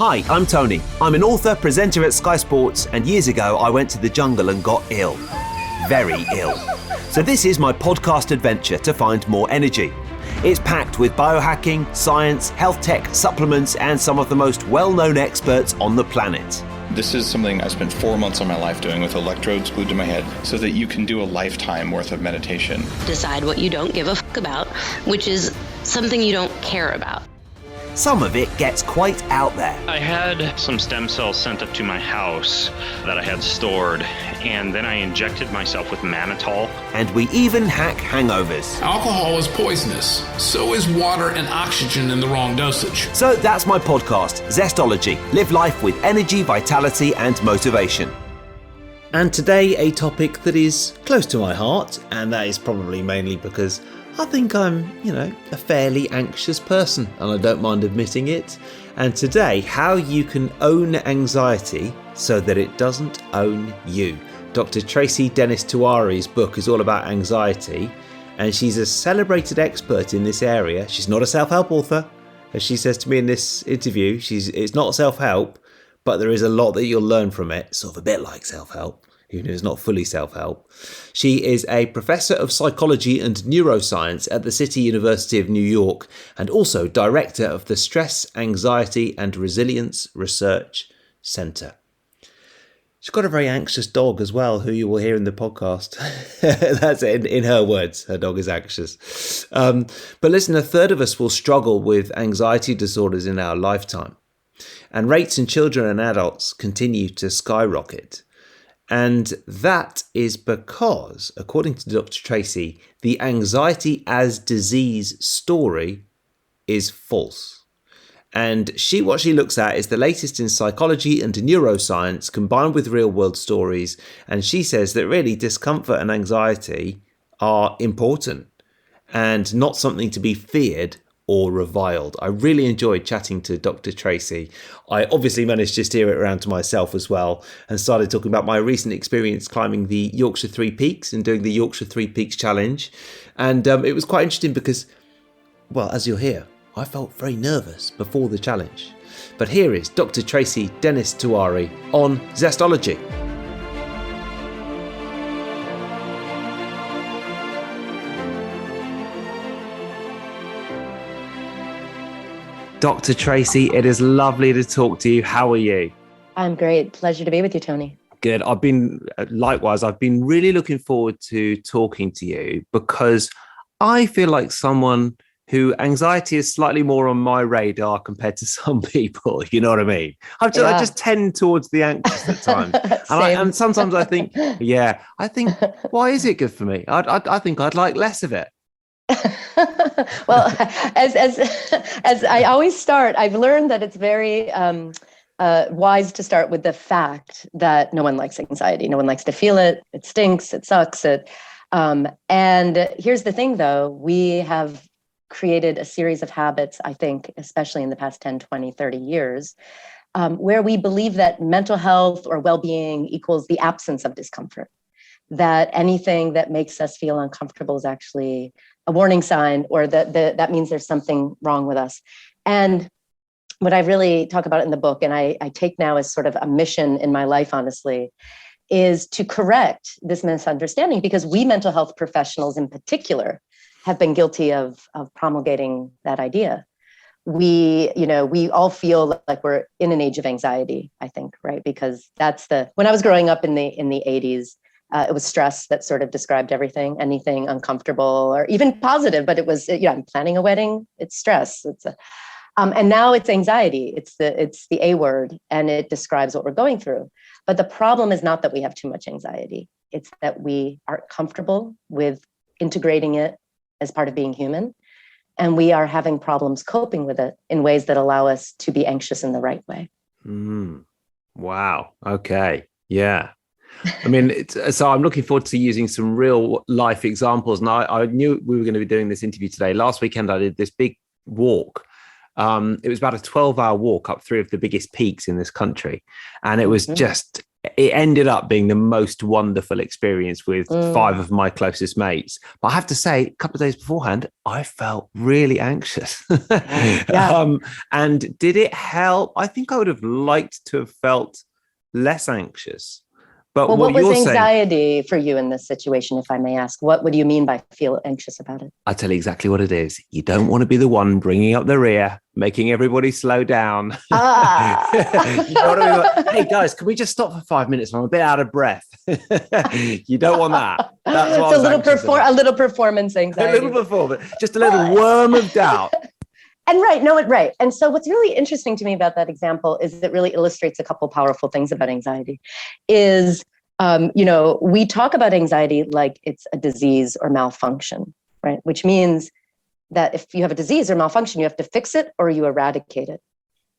Hi, I'm Tony. I'm an author, presenter at Sky Sports, and years ago I went to the jungle and got ill. Very ill. So this is my podcast adventure to find more energy. It's packed with biohacking, science, health tech, supplements, and some of the most well-known experts on the planet. This is something I spent 4 months of my life doing with electrodes glued to my head so that you can do a lifetime worth of meditation. Decide what you don't give a fuck about, which is something you don't care about. Some of it gets quite out there. I had some stem cells sent up to my house that I had stored, and then I injected myself with mannitol. And we even hack hangovers. Alcohol is poisonous. So is water and oxygen in the wrong dosage. So that's my podcast, Zestology. Live life with energy, vitality, and motivation. And today, a topic that is close to my heart, and that is probably mainly because I think I'm, a fairly anxious person, and I don't mind admitting it. And today, how you can own anxiety so that it doesn't own you. Dr. Tracy Dennis-Tiwary's book is all about anxiety, and she's a celebrated expert in this area. She's not a self-help author. As she says to me in this interview, it's not self-help, but there is a lot that you'll learn from it, sort of a bit like self-help, even if it's not fully self-help. She is a professor of psychology and neuroscience at the City University of New York and also director of the Stress, Anxiety and Resilience Research Center. She's got a very anxious dog as well, who you will hear in the podcast. That's it, in her words, her dog is anxious. But listen, a third of us will struggle with anxiety disorders in our lifetime. And rates in children and adults continue to skyrocket. And that is because, according to Dr. Tracy, the anxiety as disease story is false. And what she looks at is the latest in psychology and neuroscience combined with real world stories. And she says that really discomfort and anxiety are important and not something to be feared or reviled. I really enjoyed chatting to Dr. Tracy. I obviously managed to steer it around to myself as well and started talking about my recent experience climbing the Yorkshire Three Peaks and doing the Yorkshire Three Peaks Challenge. And it was quite interesting because, well, as you'll hear, I felt very nervous before the challenge. But here is Dr. Tracy Dennis-Tiwary on Zestology. Dr. Tracy, it is lovely to talk to you. How are you? I'm great. Pleasure to be with you, Tony. Good. I've been really looking forward to talking to you because I feel like someone who anxiety is slightly more on my radar compared to some people. You know what I mean? I just tend towards the anxious at times. and sometimes I think, why is it good for me? I think I'd like less of it. Well, as I always start, I've learned that it's very wise to start with the fact that no one likes anxiety. No one likes to feel it. It stinks. It sucks. And here's the thing, though. We have created a series of habits, I think, especially in the past 10, 20, 30 years, where we believe that mental health or well-being equals the absence of discomfort, that anything that makes us feel uncomfortable is actually a warning sign, or that means there's something wrong with us. And what I really talk about in the book, and I take now as sort of a mission in my life, honestly, is to correct this misunderstanding, because we mental health professionals in particular have been guilty of promulgating that idea. We all feel like we're in an age of anxiety, I think, right? Because when I was growing up in the 80s, it was stress that sort of described everything, anything uncomfortable or even positive, but it was, I'm planning a wedding, it's stress. And now it's anxiety. It's the A word, and it describes what we're going through. But the problem is not that we have too much anxiety. It's that we aren't comfortable with integrating it as part of being human. And we are having problems coping with it in ways that allow us to be anxious in the right way. Wow. Okay. Yeah. I mean, so I'm looking forward to using some real life examples. And I knew we were going to be doing this interview today. Last weekend, I did this big walk. It was about a 12-hour walk up three of the biggest peaks in this country. And it was just it ended up being the most wonderful experience with 5 of my closest mates. But I have to say, a couple of days beforehand, I felt really anxious. And did it help? I think I would have liked to have felt less anxious. But well, what was anxiety saying, for you in this situation, if I may ask? What do you mean by feel anxious about it? I tell you exactly what it is. You don't want to be the one bringing up the rear, making everybody slow down. You know what I mean? Hey guys, can we just stop for 5 minutes? I'm a bit out of breath. You don't want that. That's what a little performance anxiety. A little performance, just a little worm of doubt. And right. And so what's really interesting to me about that example is it really illustrates a couple powerful things about anxiety is, we talk about anxiety like it's a disease or malfunction, right? Which means that if you have a disease or malfunction, you have to fix it or you eradicate it.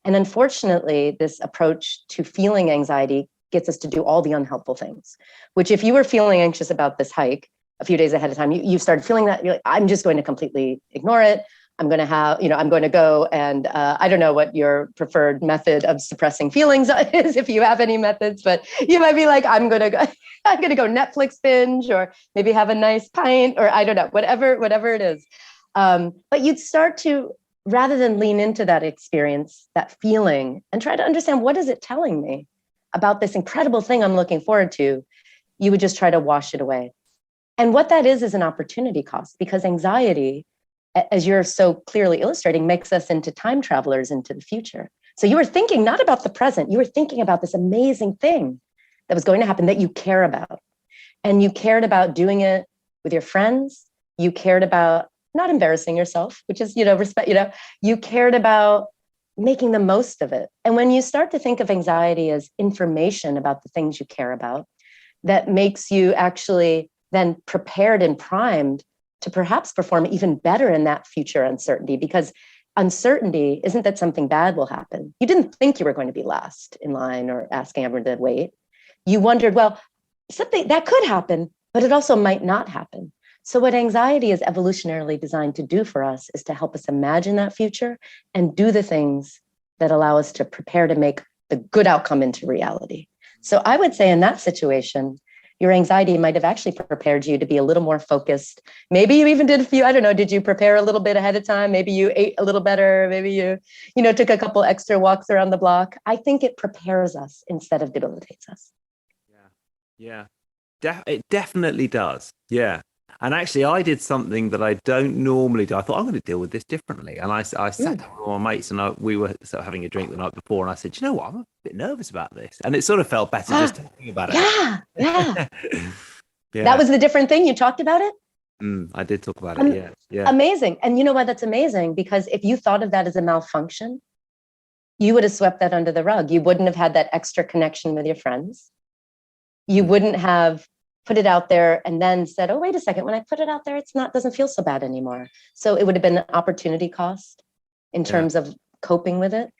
And unfortunately, this approach to feeling anxiety gets us to do all the unhelpful things, which if you were feeling anxious about this hike a few days ahead of time, you started feeling that, you're like, I'm just going to completely ignore it. I'm going to go and I don't know what your preferred method of suppressing feelings is, if you have any methods, but you might be like, I'm going to go Netflix binge, or maybe have a nice pint, or I don't know, whatever it is. But you'd start to, rather than lean into that experience, that feeling, and try to understand, what is it telling me about this incredible thing I'm looking forward to? You would just try to wash it away. And what that is an opportunity cost, because anxiety, as you're so clearly illustrating, makes us into time travelers into the future. So you were thinking not about the present, you were thinking about this amazing thing that was going to happen that you care about. And you cared about doing it with your friends. You cared about not embarrassing yourself, which is, respect, you cared about making the most of it. And when you start to think of anxiety as information about the things you care about, that makes you actually then prepared and primed to perhaps perform even better in that future uncertainty, because uncertainty isn't that something bad will happen. You didn't think you were going to be last in line or asking everyone to wait. You wondered, well, something that could happen, but it also might not happen. So what anxiety is evolutionarily designed to do for us is to help us imagine that future and do the things that allow us to prepare to make the good outcome into reality. So I would say in that situation, your anxiety might have actually prepared you to be a little more focused. Maybe you even did did you prepare a little bit ahead of time? Maybe you ate a little better. Maybe you took a couple extra walks around the block. I think it prepares us instead of debilitates us. Yeah. It definitely does. Yeah. And actually, I did something that I don't normally do. I thought, I'm going to deal with this differently. And I sat down with my mates, and we were sort of having a drink the night before. And I said, you know what? I'm a bit nervous about this. And it sort of felt better just talking about it. Yeah. That was the different thing. You talked about it? I did talk about it. Yeah. Amazing. And you know why that's amazing? Because if you thought of that as a malfunction, you would have swept that under the rug. You wouldn't have had that extra connection with your friends. You wouldn't have put it out there and then said, oh, wait a second, when I put it out there, doesn't feel so bad anymore. So it would have been an opportunity cost in terms of coping with it.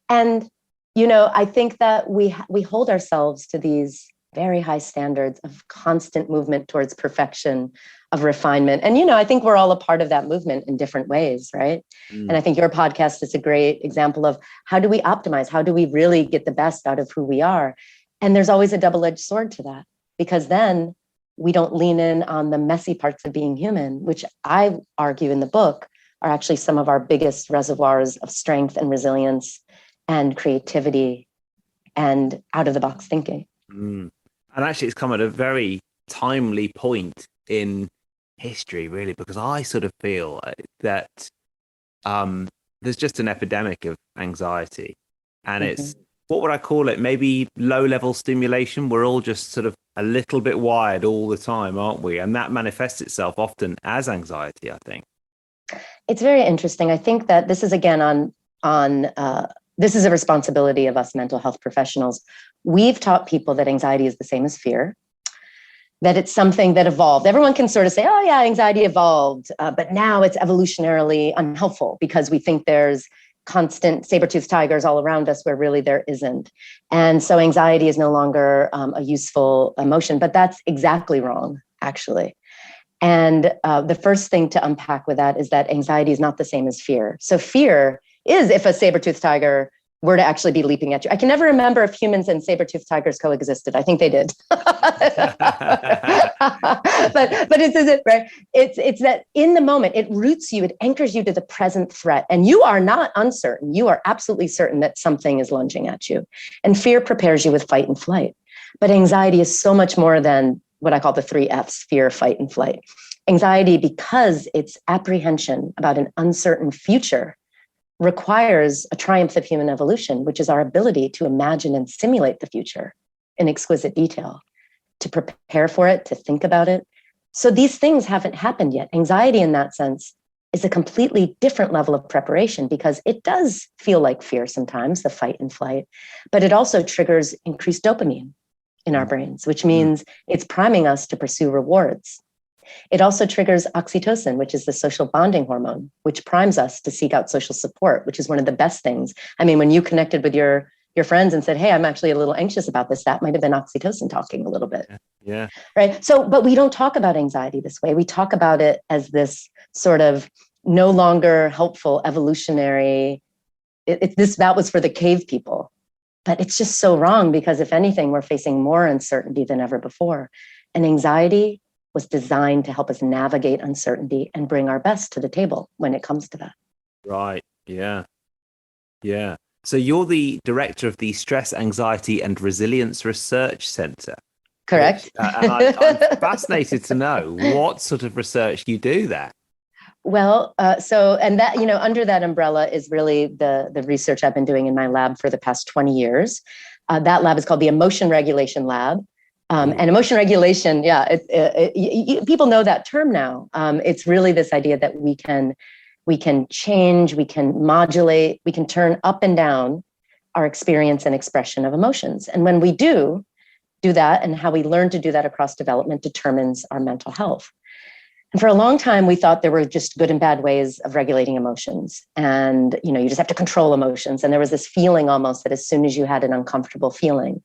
And, I think that we hold ourselves to these very high standards of constant movement towards perfection, of refinement. And, I think we're all a part of that movement in different ways, right? And I think your podcast is a great example of how do we optimize? How do we really get the best out of who we are? And there's always a double-edged sword to that, because then we don't lean in on the messy parts of being human, which I argue in the book are actually some of our biggest reservoirs of strength and resilience and creativity and out-of-the-box thinking. And actually, it's come at a very timely point in history, really, because I sort of feel that there's just an epidemic of anxiety, and it's, what would I call it? Maybe low-level stimulation. We're all just sort of a little bit wired all the time, aren't we? And that manifests itself often as anxiety, I think. It's very interesting. I think that this is, again, this is a responsibility of us mental health professionals. We've taught people that anxiety is the same as fear, that it's something that evolved. Everyone can sort of say, oh yeah, anxiety evolved, but now it's evolutionarily unhelpful because we think there's constant saber-toothed tigers all around us where really there isn't. And so anxiety is no longer a useful emotion, but that's exactly wrong, actually. And the first thing to unpack with that is that anxiety is not the same as fear. So fear is if a saber-toothed tiger were to actually be leaping at you. I can never remember if humans and saber-toothed tigers coexisted. I think they did. but it's as if, right? It's that in the moment, it roots you, it anchors you to the present threat. And you are not uncertain. You are absolutely certain that something is lunging at you. And fear prepares you with fight and flight. But anxiety is so much more than what I call the 3 F's: fear, fight, and flight. Anxiety, because it's apprehension about an uncertain future, requires a triumph of human evolution, which is our ability to imagine and simulate the future in exquisite detail, to prepare for it, to think about it. So these things haven't happened yet. Anxiety, in that sense, is a completely different level of preparation, because it does feel like fear sometimes, the fight and flight, but it also triggers increased dopamine in our brains, which means it's priming us to pursue rewards. It also triggers oxytocin, which is the social bonding hormone, which primes us to seek out social support, which is one of the best things. I mean, when you connected with your friends and said, hey, I'm actually a little anxious about this, that might have been oxytocin talking a little bit. Yeah. Right. So, but we don't talk about anxiety this way. We talk about it as this sort of no longer helpful evolutionary, that was for the cave people. But it's just so wrong, because if anything, we're facing more uncertainty than ever before. And anxiety was designed to help us navigate uncertainty and bring our best to the table when it comes to that. Right. Yeah. Yeah. So you're the director of the Stress, Anxiety and Resilience Research Center. Correct. And I'm fascinated to know what sort of research you do there. Well, and that, under that umbrella is really the research I've been doing in my lab for the past 20 years. That lab is called the Emotion Regulation Lab. And emotion regulation, people know that term now. It's really this idea that we can change, we can modulate, we can turn up and down our experience and expression of emotions. And when we do that, and how we learn to do that across development determines our mental health. And for a long time, we thought there were just good and bad ways of regulating emotions. And, you just have to control emotions. And there was this feeling almost that as soon as you had an uncomfortable feeling,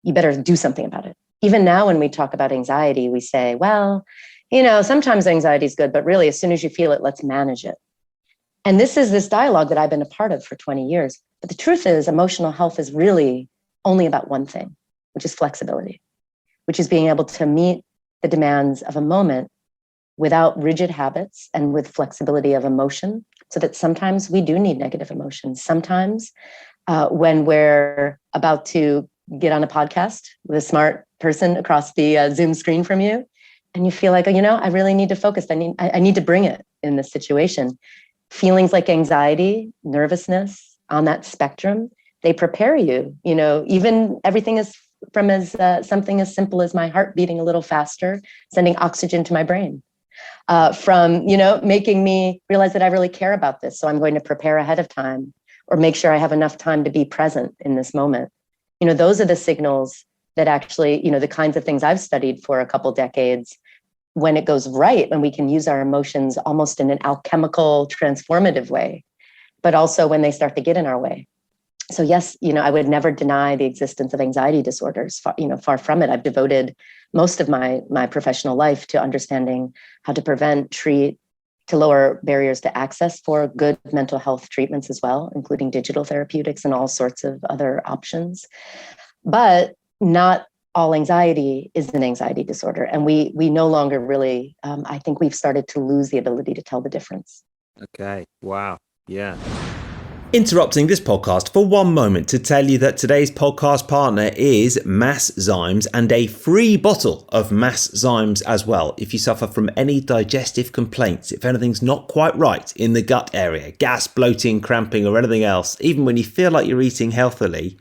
you better do something about it. Even now, when we talk about anxiety, we say, well, sometimes anxiety is good, but really, as soon as you feel it, let's manage it. And this is this dialogue that I've been a part of for 20 years. But the truth is, emotional health is really only about one thing, which is flexibility, which is being able to meet the demands of a moment without rigid habits and with flexibility of emotion, so that sometimes we do need negative emotions. Sometimes when we're about to get on a podcast with a smart person across the Zoom screen from you, and you feel like, I really need to focus. I need to bring it in this situation. Feelings like anxiety, nervousness on that spectrum, they prepare you. Even everything is from something as simple as my heart beating a little faster, sending oxygen to my brain, from making me realize that I really care about this. So I'm going to prepare ahead of time, or make sure I have enough time to be present in this moment. Those are the signals that actually, the kinds of things I've studied for a couple decades, when it goes right, when we can use our emotions almost in an alchemical, transformative way, but also when they start to get in our way. So yes, I would never deny the existence of anxiety disorders. Far from it. I've devoted most of my professional life to understanding how to prevent, treat, to lower barriers to access for good mental health treatments as well, including digital therapeutics and all sorts of other options. But not all anxiety is an anxiety disorder. And we no longer really, I think we've started to lose the ability to tell the difference. Okay. Wow. Yeah. Interrupting this podcast for one moment to tell you that today's podcast partner is Mass Zymes, and a free bottle of Mass Zymes as well. If you suffer from any digestive complaints, if anything's not quite right in the gut area, gas, bloating, cramping, or anything else, even when you feel like you're eating healthily,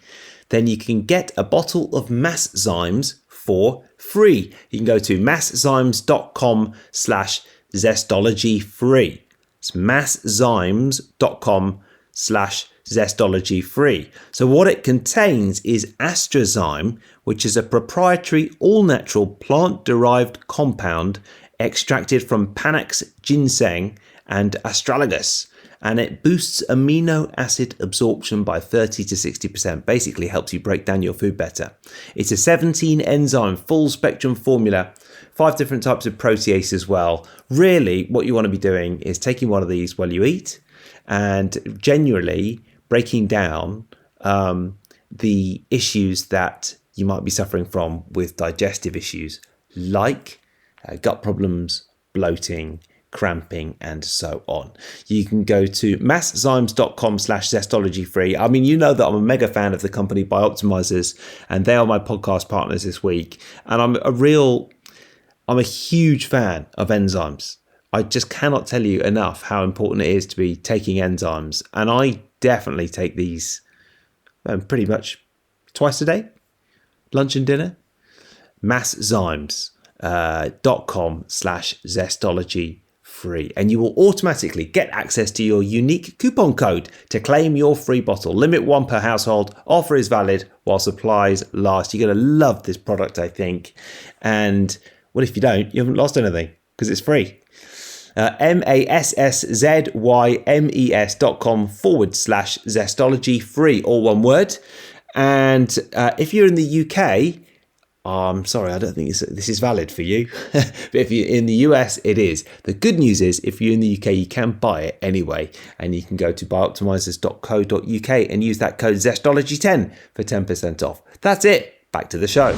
then you can get a bottle of Mass Zymes for free. You can go to masszymes.com/zestology-free. It's masszymes.com/zestology-free. So what it contains is astrazyme, which is a proprietary all-natural plant-derived compound extracted from Panax ginseng and astragalus, and it boosts amino acid absorption by 30 to 60%, basically helps you break down your food better. It's a 17 enzyme full spectrum formula, 5 different types of protease as well. Really, what you want to be doing is taking one of these while you eat, and generally breaking down the issues that you might be suffering from with digestive issues like gut problems, bloating, cramping, and so on. You can go to masszymes.com/zestology-free. I mean, you know that I'm a mega fan of the company Bioptimizers, and they are my podcast partners this week. And I'm a huge fan of enzymes. I just cannot tell you enough how important it is to be taking enzymes. And I definitely take these pretty much twice a day, lunch and dinner. masszymes.com/zestology-free, and you will automatically get access to your unique coupon code to claim your free bottle. Limit 1 per household. Offer is valid while supplies last. You're going to love this product, I think. And what if you don't? You haven't lost anything because it's free. masszymes.com/zestology free, all one word. And if you're in the UK, I'm sorry, I don't think this is valid for you. But if you're in the US, it is. The good news is, if you're in the UK, you can buy it anyway. And you can go to bioptimizers.co.uk and use that code Zestology10 for 10% off. That's it. Back to the show.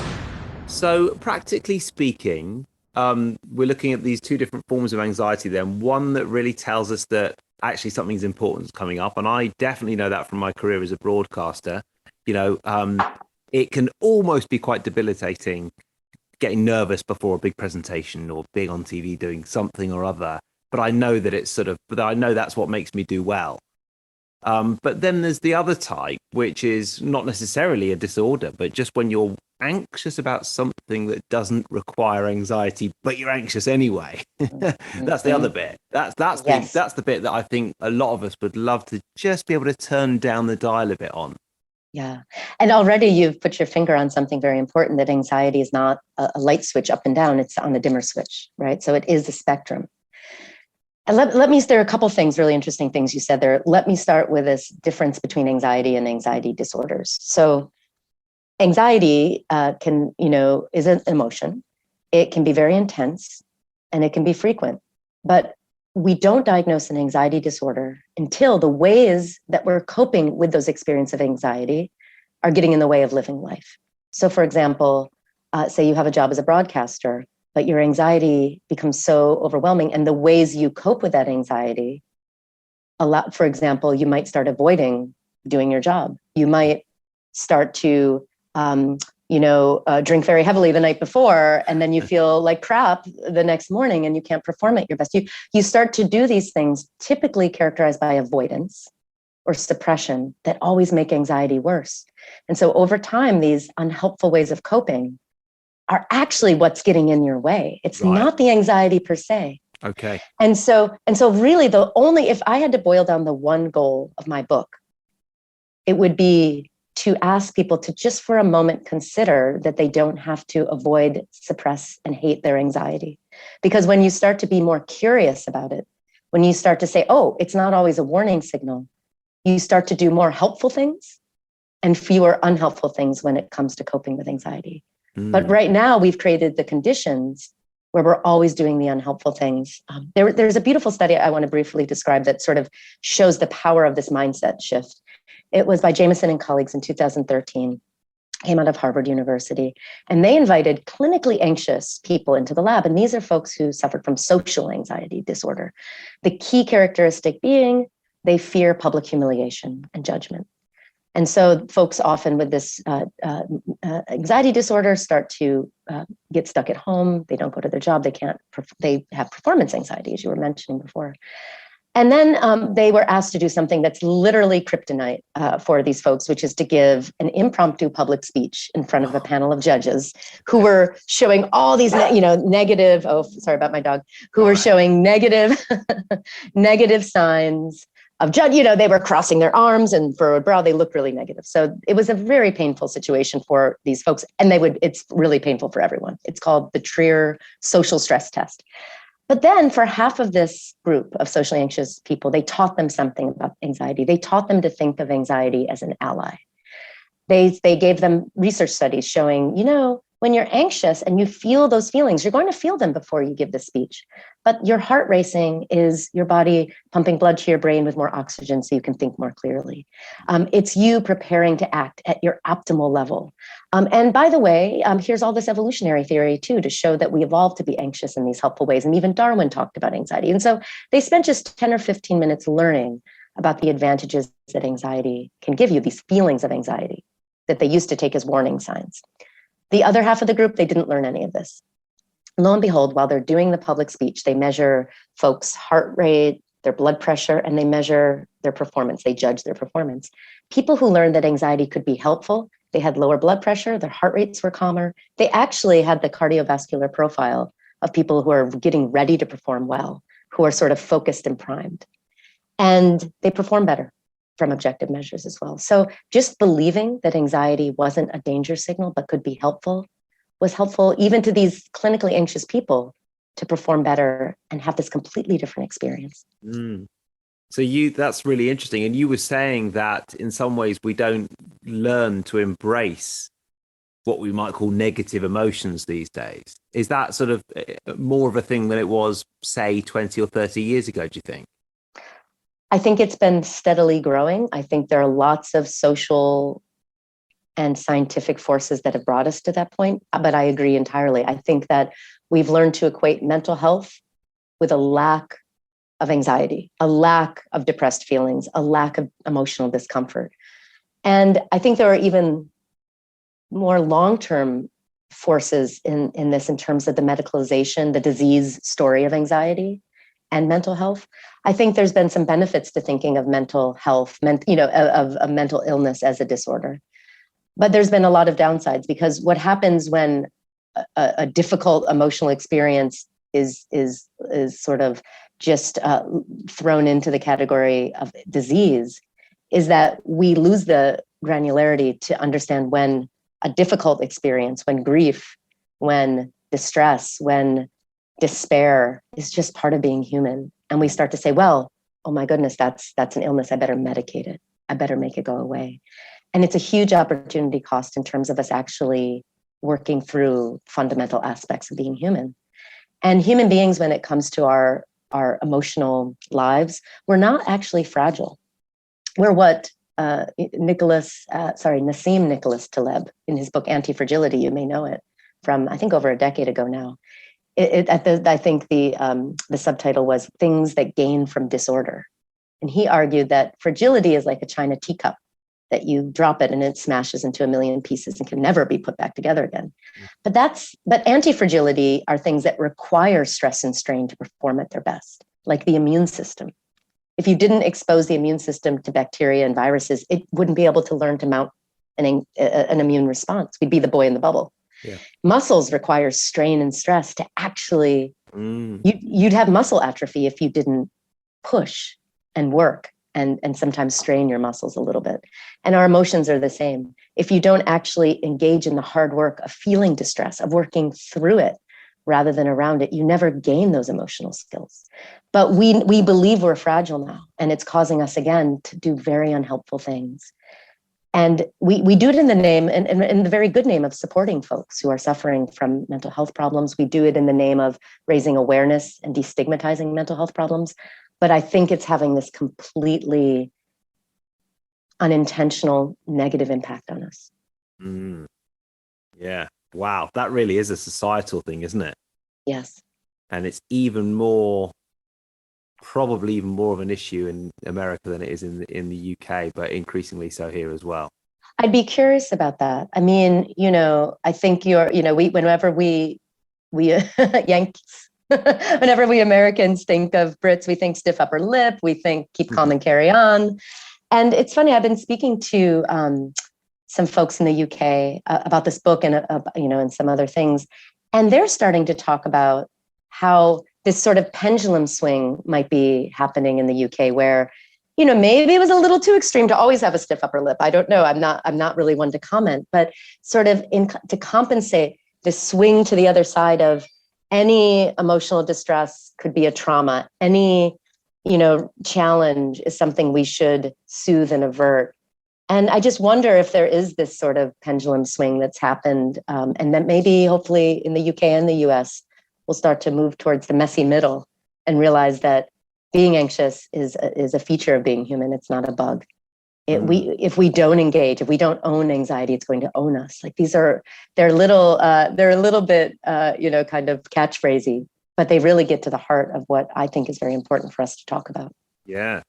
So practically speaking, we're looking at these two different forms of anxiety then. One that really tells us that actually something's important is coming up. And I definitely know that from my career as a broadcaster. It can almost be quite debilitating getting nervous before a big presentation or being on TV doing something or other. But I know that I know that's what makes me do well. But then there's the other type, which is not necessarily a disorder, but just when you're anxious about something that doesn't require anxiety, but you're anxious anyway. That's the other bit. That's the bit that I think a lot of us would love to just be able to turn down the dial a bit on. Yeah. And already you've put your finger on something very important, that anxiety is not a light switch up and down. It's on a dimmer switch, right? So it is a spectrum. And there are a couple things, really interesting things you said there. Let me start with this difference between anxiety and anxiety disorders. So anxiety is an emotion. It can be very intense and it can be frequent, but we don't diagnose an anxiety disorder until the ways that we're coping with those experiences of anxiety are getting in the way of living life. So for example, say you have a job as a broadcaster, but your anxiety becomes so overwhelming, and the ways you cope with that anxiety, for example, you might start avoiding doing your job. You might start to drink very heavily the night before, and then you feel like crap the next morning and you can't perform at your best. You start to do these things typically characterized by avoidance or suppression that always make anxiety worse. And so over time, these unhelpful ways of coping are actually what's getting in your way. It's not the anxiety per se. Okay. And so really if I had to boil down the one goal of my book, it would be to ask people to just for a moment consider that they don't have to avoid, suppress, and hate their anxiety. Because when you start to be more curious about it, when you start to say, oh, it's not always a warning signal, you start to do more helpful things and fewer unhelpful things when it comes to coping with anxiety. But right now we've created the conditions where we're always doing the unhelpful things. There's a beautiful study I want to briefly describe that sort of shows the power of this mindset shift. It was by Jameson and colleagues in 2013, came out of Harvard University, and they invited clinically anxious people into the lab. And these are folks who suffered from social anxiety disorder. The key characteristic being they fear public humiliation and judgment. And so folks often with this anxiety disorder start to get stuck at home. They don't go to their job. They have performance anxiety, as you were mentioning before. And then they were asked to do something that's literally kryptonite for these folks, which is to give an impromptu public speech in front of a panel of judges who were showing all these, negative, sorry about my dog, who were showing negative, negative signs of they were crossing their arms and furrowed brow. They looked really negative. So it was a very painful situation for these folks. And it's really painful for everyone. It's called the Trier social stress test. But then for half of this group of socially anxious people, they taught them something about anxiety. They taught them to think of anxiety as an ally. They gave them research studies showing, When you're anxious and you feel those feelings, you're going to feel them before you give the speech. But your heart racing is your body pumping blood to your brain with more oxygen so you can think more clearly. It's you preparing to act at your optimal level. And by the way, here's all this evolutionary theory too, to show that we evolved to be anxious in these helpful ways. And even Darwin talked about anxiety. And so they spent just 10 or 15 minutes learning about the advantages that anxiety can give you, these feelings of anxiety that they used to take as warning signs. The other half of the group, they didn't learn any of this. Lo and behold, while they're doing the public speech, they measure folks' heart rate, their blood pressure, and they measure their performance. They judge their performance. People who learned that anxiety could be helpful, they had lower blood pressure, their heart rates were calmer. They actually had the cardiovascular profile of people who are getting ready to perform well, who are sort of focused and primed. And they perform better from objective measures as well. So just believing that anxiety wasn't a danger signal, but could be helpful, was helpful even to these clinically anxious people to perform better and have this completely different experience. So that's really interesting. And you were saying that in some ways we don't learn to embrace what we might call negative emotions these days. Is that sort of more of a thing than it was, say, 20 or 30 years ago, do you think? I think it's been steadily growing. I think there are lots of social and scientific forces that have brought us to that point, but I agree entirely. I think that we've learned to equate mental health with a lack of anxiety, a lack of depressed feelings, a lack of emotional discomfort. And I think there are even more long-term forces in this in terms of the medicalization, the disease story of anxiety and mental health. I think there's been some benefits to thinking of mental health, of mental illness as a disorder. But there's been a lot of downsides, because what happens when a difficult emotional experience is sort of just thrown into the category of disease is that we lose the granularity to understand when a difficult experience, when grief, when distress, when despair is just part of being human. And we start to say, well, oh my goodness, that's an illness. I better medicate it. I better make it go away. And it's a huge opportunity cost in terms of us actually working through fundamental aspects of being human. And human beings, when it comes to our emotional lives, we're not actually fragile. We're what Nassim Nicholas Taleb, in his book Anti-Fragility, you may know it from, I think, over a decade ago now. I think the subtitle was Things That Gain from Disorder. And he argued that fragility is like a china teacup, that you drop it and it smashes into a million pieces and can never be put back together again. But anti-fragility are things that require stress and strain to perform at their best, like the immune system. If you didn't expose the immune system to bacteria and viruses, it wouldn't be able to learn to mount an immune response. We'd be the boy in the bubble. Yeah. Muscles require strain and stress to actually, you'd have muscle atrophy if you didn't push and work and sometimes strain your muscles a little bit. And our emotions are the same. If you don't actually engage in the hard work of feeling distress, of working through it rather than around it, you never gain those emotional skills. But we believe we're fragile now, and it's causing us again to do very unhelpful things. And we do it in the name, and in the very good name of supporting folks who are suffering from mental health problems. We do it in the name of raising awareness and destigmatizing mental health problems. But I think it's having this completely unintentional negative impact on us. Yeah. Wow. That really is a societal thing, isn't it? Yes. And it's probably even more of an issue in America than it is in the UK, but increasingly so here as well. I'd be curious about that. I mean, I think whenever we Yankees, whenever we Americans think of Brits, we think stiff upper lip, we think keep calm and carry on. And it's funny, I've been speaking to some folks in the UK about this book and and some other things, and they're starting to talk about how this sort of pendulum swing might be happening in the UK, where, maybe it was a little too extreme to always have a stiff upper lip. I don't know. I'm not really one to comment, but sort of to compensate the swing to the other side of any emotional distress could be a trauma. Any, challenge is something we should soothe and avert. And I just wonder if there is this sort of pendulum swing that's happened, and that maybe hopefully in the UK and the US, we'll start to move towards the messy middle and realize that being anxious is a feature of being human. It's not a bug. If we don't engage, if we don't own anxiety, it's going to own us. Like they're a little bit, kind of catchphrasy, but they really get to the heart of what I think is very important for us to talk about. Yeah.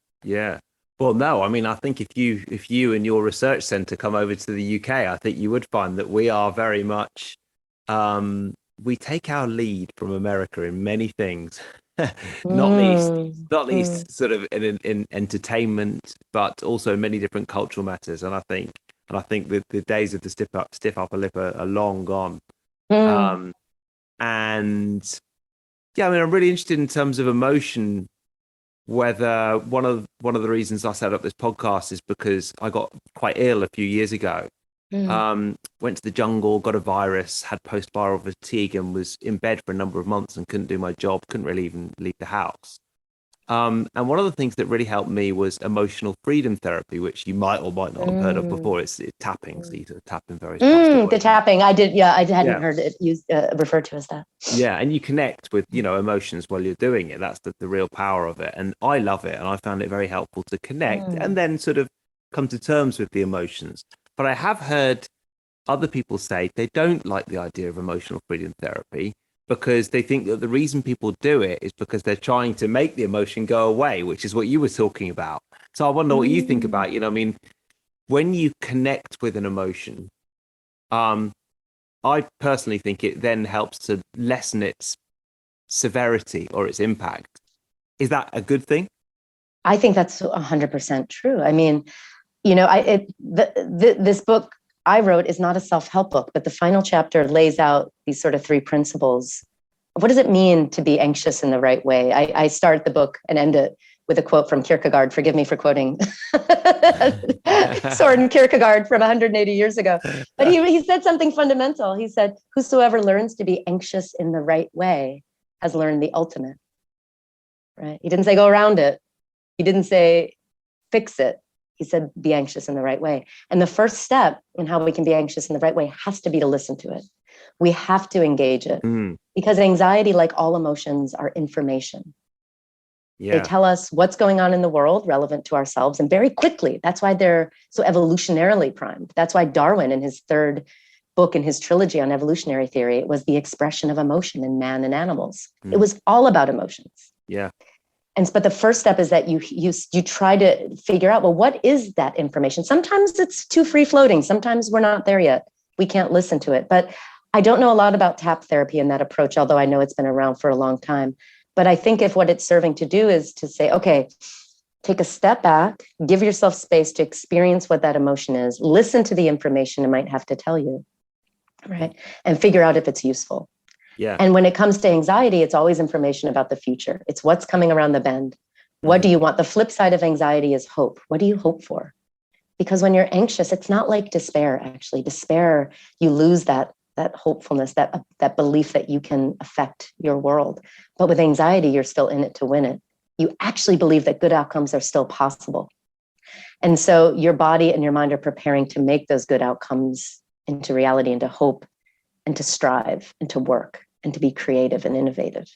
Well, no, I mean, I think if you and your research center come over to the UK, I think you would find that we are very much, we take our lead from America in many things, not least sort of in entertainment, but also many different cultural matters. And I think the days of the stiff upper lip are long gone. And yeah, I mean, I'm really interested in terms of emotion. Whether one of the reasons I set up this podcast is because I got quite ill a few years ago. Went to the jungle, got a virus, had post-viral fatigue, and was in bed for a number of months and couldn't do my job, couldn't really even leave the house. And one of the things that really helped me was emotional freedom therapy, which you might or might not have heard of before. It's tapping, so you tap in various the tapping. I did, I hadn't heard it used referred to as that. Yeah, and you connect with emotions while you're doing it. That's the real power of it, and I love it, and I found it very helpful to connect and then sort of come to terms with the emotions. But I have heard other people say they don't like the idea of emotional freedom therapy, because they think that the reason people do it is because they're trying to make the emotion go away, which is what you were talking about. So I wonder what you think about, I mean, when you connect with an emotion, I personally think it then helps to lessen its severity or its impact. Is that a good thing? I think that's 100% true. I mean, this book I wrote is not a self-help book, but the final chapter lays out these sort of 3 principles. What does it mean to be anxious in the right way? I start the book and end it with a quote from Kierkegaard. Forgive me for quoting Soren Kierkegaard from 180 years ago. But he said something fundamental. He said, "Whosoever learns to be anxious in the right way has learned the ultimate." Right? He didn't say go around it. He didn't say fix it. He said, be anxious in the right way. And the first step in how we can be anxious in the right way has to be to listen to it. We have to engage it because anxiety, like all emotions, are information. Yeah. They tell us what's going on in the world relevant to ourselves, and very quickly. That's why they're so evolutionarily primed. That's why Darwin, in his 3rd book in his trilogy on evolutionary theory, it was the expression of emotion in man and animals. It was all about emotions. Yeah. But the first step is that you try to figure out, well, what is that information? Sometimes it's too free floating. Sometimes we're not there yet. We can't listen to it. But I don't know a lot about tap therapy and that approach, although I know it's been around for a long time. But I think if what it's serving to do is to say, okay, take a step back, give yourself space to experience what that emotion is, listen to the information it might have to tell you, right? And figure out if it's useful. Yeah. And when it comes to anxiety, it's always information about the future. It's what's coming around the bend. What do you want? The flip side of anxiety is hope. What do you hope for? Because when you're anxious, it's not like despair, actually. Despair, you lose that hopefulness, that belief that you can affect your world. But with anxiety, you're still in it to win it. You actually believe that good outcomes are still possible. And so your body and your mind are preparing to make those good outcomes into reality, into hope, and to strive, and to work, and to be creative and innovative.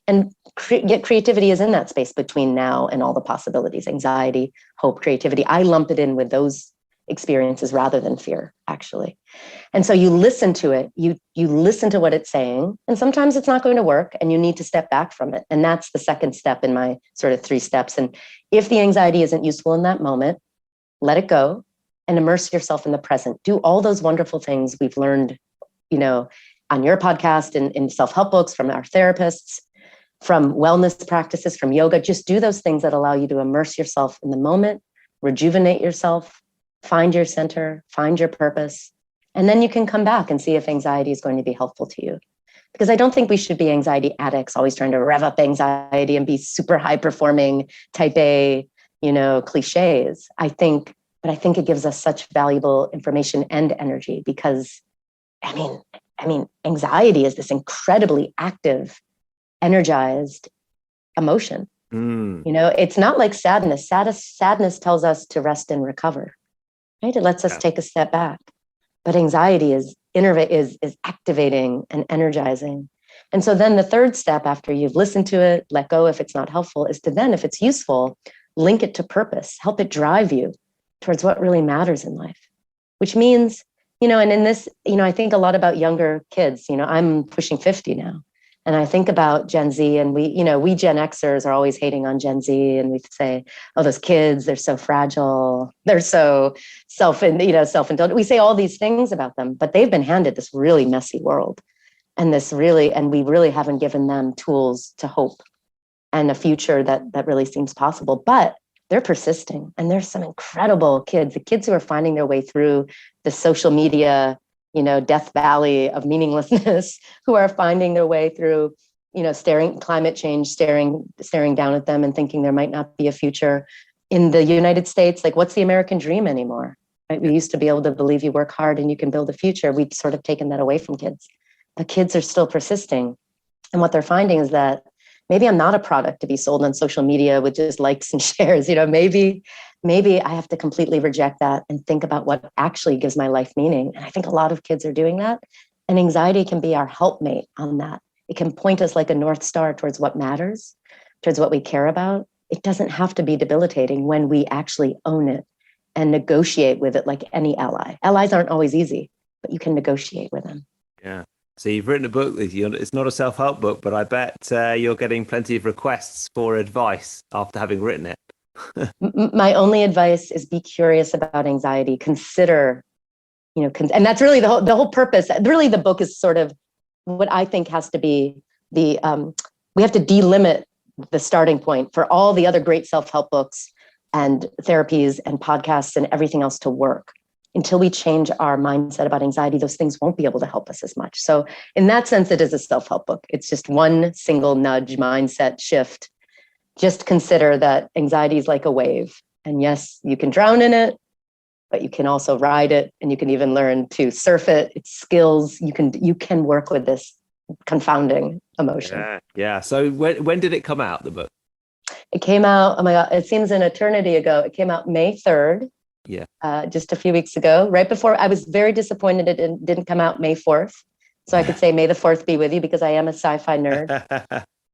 And yet creativity is in that space between now and all the possibilities: anxiety, hope, creativity. I lump it in with those experiences rather than fear, actually. And so you listen to it, you listen to what it's saying, and sometimes it's not going to work and you need to step back from it. And that's the second step in my sort of 3 steps. And if the anxiety isn't useful in that moment, let it go and immerse yourself in the present. Do all those wonderful things we've learned, on your podcast and in self-help books from our therapists, from wellness practices, from yoga. Just do those things that allow you to immerse yourself in the moment, rejuvenate yourself, find your center, find your purpose. And then you can come back and see if anxiety is going to be helpful to you. Because I don't think we should be anxiety addicts, always trying to rev up anxiety and be super high performing type A, cliches. I think it gives us such valuable information and energy because I mean, anxiety is this incredibly active, energized emotion. It's not like sadness. Sadness tells us to rest and recover. right? It lets us take a step back. But anxiety is activating and energizing. And so then the third step after you've listened to it, let go if it's not helpful, is to then, if it's useful, link it to purpose, help it drive you towards what really matters in life, which means, and in this, I think a lot about younger kids. I'm pushing 50 now. And I think about Gen Z, and we Gen Xers are always hating on Gen Z, and we say, oh, those kids, they're so fragile, they're so self-indulgent. We say all these things about them, but they've been handed this really messy world, and we really haven't given them tools to hope and a future that really seems possible. But they're persisting, and there's some incredible kids, the kids who are finding their way through the social media death valley of meaninglessness, who are finding their way through, climate change, staring down at them and thinking there might not be a future. In the United States, like, what's the American dream anymore? Right? We used to be able to believe you work hard and you can build a future. We've sort of taken that away from kids. But kids are still persisting. And what they're finding is that maybe I'm not a product to be sold on social media with just likes and shares. Maybe I have to completely reject that and think about what actually gives my life meaning. And I think a lot of kids are doing that. And anxiety can be our helpmate on that. It can point us like a North Star towards what matters, towards what we care about. It doesn't have to be debilitating when we actually own it and negotiate with it like any ally. Allies aren't always easy, but you can negotiate with them. Yeah. So you've written a book. It's not a self-help book, but I bet you're getting plenty of requests for advice after having written it. My only advice is be curious about anxiety. Consider, and that's really the whole purpose. Really, the book is sort of what I think has to be we have to delimit the starting point for all the other great self-help books and therapies and podcasts and everything else to work. Until we change our mindset about anxiety, those things won't be able to help us as much. So in that sense, it is a self-help book. It's just one single nudge mindset shift. Just consider that anxiety is like a wave. And yes, you can drown in it, but you can also ride it, and you can even learn to surf it. It's skills. You can work with this confounding emotion. Yeah. So when did it come out, the book? It came out, oh my God, it seems an eternity ago. It came out May 3rd. Yeah. Just a few weeks ago, right before. I was very disappointed it didn't come out May 4th. So I could say May the 4th be with you, because I am a sci-fi nerd.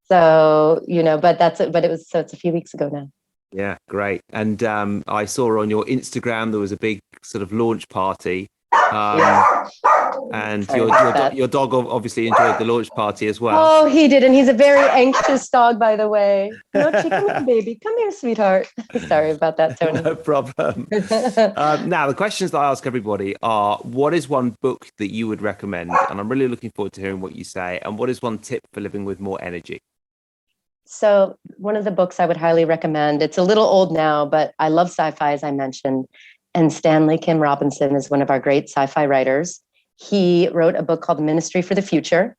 So, it's a few weeks ago now. Yeah, great. And I saw on your Instagram, there was a big sort of launch party. And your dog obviously enjoyed the launch party as well. Oh, he did. And he's a very anxious dog, by the way. Nochi, come here, baby. Come here, sweetheart. Sorry about that, Tony. No problem. Now, the questions that I ask everybody are, what is one book that you would recommend? And I'm really looking forward to hearing what you say. And what is one tip for living with more energy? So one of the books I would highly recommend, it's a little old now, but I love sci-fi, as I mentioned. And Stanley Kim Robinson is one of our great sci-fi writers. He wrote a book called Ministry for the Future.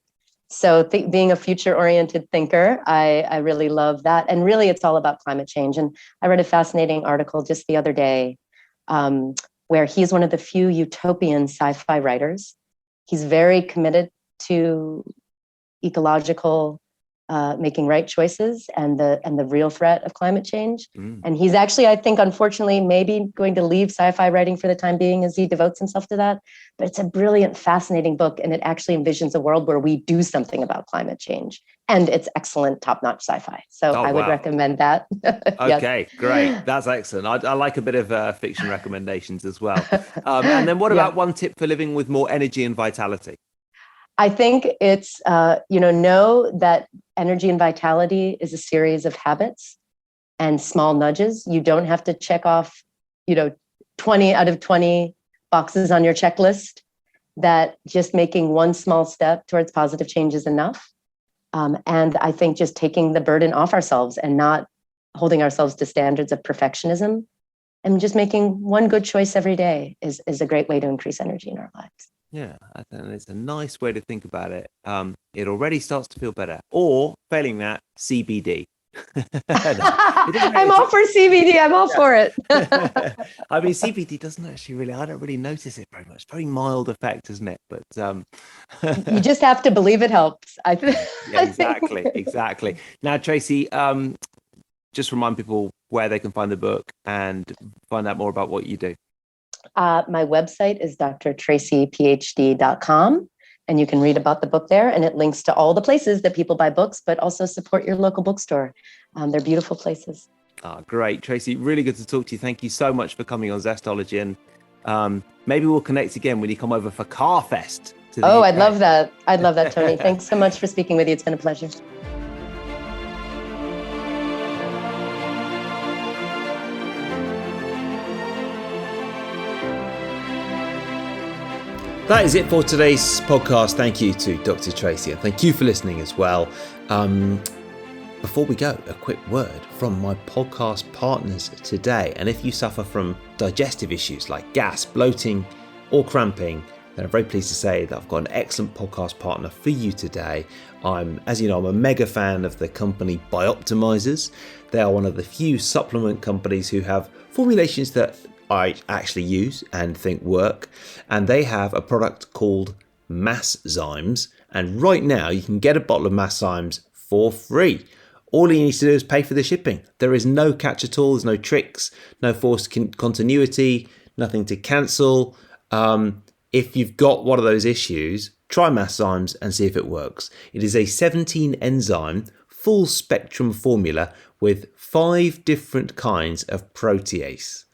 So being a future-oriented thinker, I really love that. And really, it's all about climate change. And I read a fascinating article just the other day where he's one of the few utopian sci-fi writers. He's very committed to ecological making right choices and the real threat of climate change. And he's actually, I think, unfortunately, maybe going to leave sci-fi writing for the time being as he devotes himself to that. But it's a brilliant, fascinating book. And it actually envisions a world where we do something about climate change. And it's excellent, top-notch sci-fi. So I would recommend that. Okay, great. That's excellent. I like a bit of fiction recommendations as well. And then what about one tip for living with more energy and vitality? I think it's, know that energy and vitality is a series of habits and small nudges. You don't have to check off, 20 out of 20 boxes on your checklist. That just making one small step towards positive change is enough. And I think just taking the burden off ourselves and not holding ourselves to standards of perfectionism and just making one good choice every day is a great way to increase energy in our lives. Yeah, I think it's a nice way to think about it. It already starts to feel better. Or, failing that, CBD. I'm all for CBD. I'm all for it. I mean, CBD doesn't actually really, I don't really notice it very much. Very mild effect, isn't it? But you just have to believe it helps. Exactly. Now, Tracy, just remind people where they can find the book and find out more about what you do. My website is drtracyphd.com, and you can read about the book there, and it links to all the places that people buy books, but also support your local bookstore. They're beautiful places. Great, Tracy. Really good to talk to you. Thank you so much for coming on Zestology, and maybe we'll connect again when you come over for Carfest. I'd love that. I'd love that, Tony. Thanks so much for speaking with you. It's been a pleasure. That is it for today's podcast. Thank you to Dr. Tracy, and thank you for listening as well. Before we go, a quick word from my podcast partners today. And if you suffer from digestive issues like gas, bloating, or cramping, then I'm very pleased to say that I've got an excellent podcast partner for you today. As you know, I'm a mega fan of the company Bioptimizers. They are one of the few supplement companies who have formulations that I actually use and think work. And they have a product called Masszymes. And right now you can get a bottle of Masszymes for free. All you need to do is pay for the shipping. There is no catch at all. There's no tricks, no forced continuity, nothing to cancel. If you've got one of those issues, try Masszymes and see if it works. It is a 17 enzyme, full spectrum formula with 5 different kinds of protease.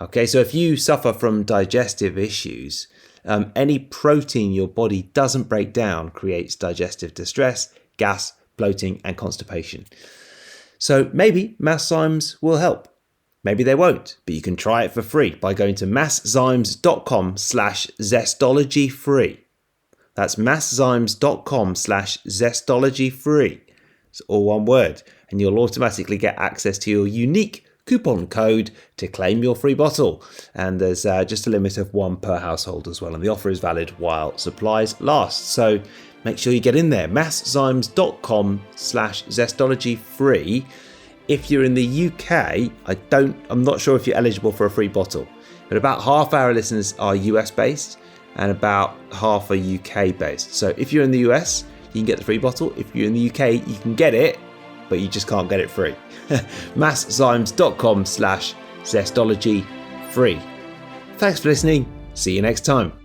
Okay, so if you suffer from digestive issues, any protein your body doesn't break down creates digestive distress, gas, bloating, and constipation. So maybe Masszymes will help. Maybe they won't, but you can try it for free by going to masszymes.com/zestologyfree. That's masszymes.com/zestologyfree. It's all one word, and you'll automatically get access to your unique coupon code to claim your free bottle. And there's just a limit of 1 per household as well, and the offer is valid while supplies last. So make sure you get in there, masszymes.com/zestologyfree. If you're in the UK, I'm not sure if you're eligible for a free bottle, but about half our listeners are US based and about half are UK based. So if you're in the US, you can get the free bottle. If you're in the UK, you can get it, but you just can't get it free. masszymes.com/zestologyfree. Thanks for listening. See you next time.